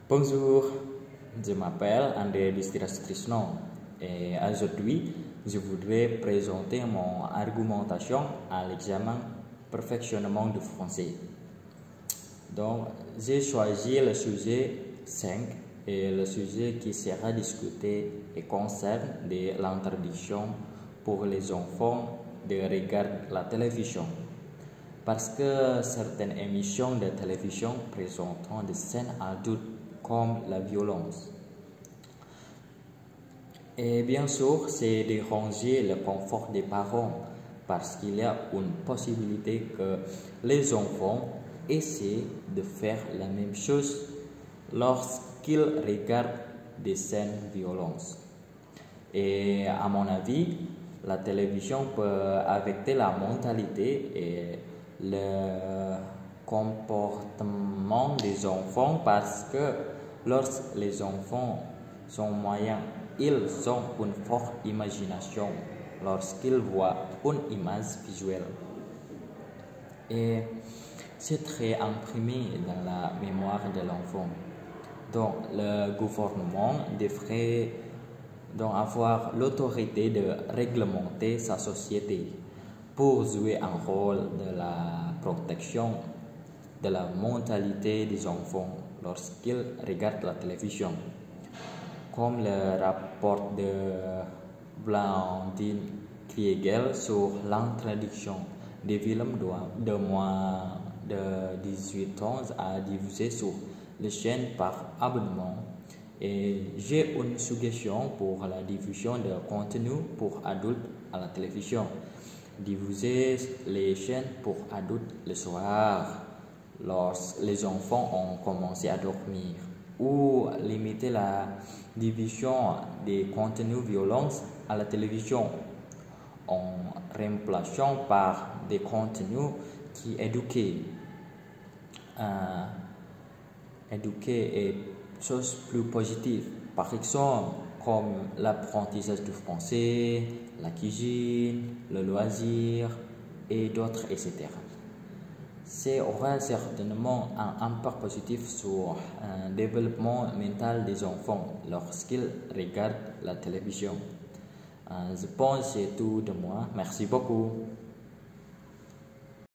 Bonjour, je m'appelle André Distiras Krishnan et aujourd'hui je voudrais présenter mon argumentation à l'examen perfectionnement du français. Donc j'ai choisi le sujet 5 et le sujet qui sera discuté et concerne l'interdiction pour les enfants de regarder la télévision. Parce que certaines émissions de télévision présentent des scènes adultes comme la violence. Et bien sûr, c'est déranger le confort des parents parce qu'il y a une possibilité que les enfants essaient de faire la même chose lorsqu'ils regardent des scènes violentes. Et à mon avis, la télévision peut affecter la mentalité et le comportement des enfants parce que lorsque les enfants sont moyens, ils ont une forte imagination lorsqu'ils voient une image visuelle. Et c'est très imprimé dans la mémoire de l'enfant. Donc le gouvernement devrait donc avoir l'autorité de réglementer sa société pour jouer un rôle de la protection de la mentalité des enfants lorsqu'ils regardent la télévision. Comme le rapport de Blandine Kriegel sur l'introduction des films de moins de 18 ans à diffuser sur les chaînes par abonnement. Et j'ai une suggestion pour la diffusion de contenu pour adultes à la télévision. Diffuser les chaînes pour adultes le soir, lorsque les enfants ont commencé à dormir, ou limiter la diffusion des contenus violents à la télévision en remplaçant par des contenus qui éduquent et choses plus positives, par exemple comme l'apprentissage du français, la cuisine, le loisir et d'autres, etc. C'est aura certainement un impact positif sur le développement mental des enfants lorsqu'ils regardent la télévision. Je pense que c'est tout de moi. Merci beaucoup.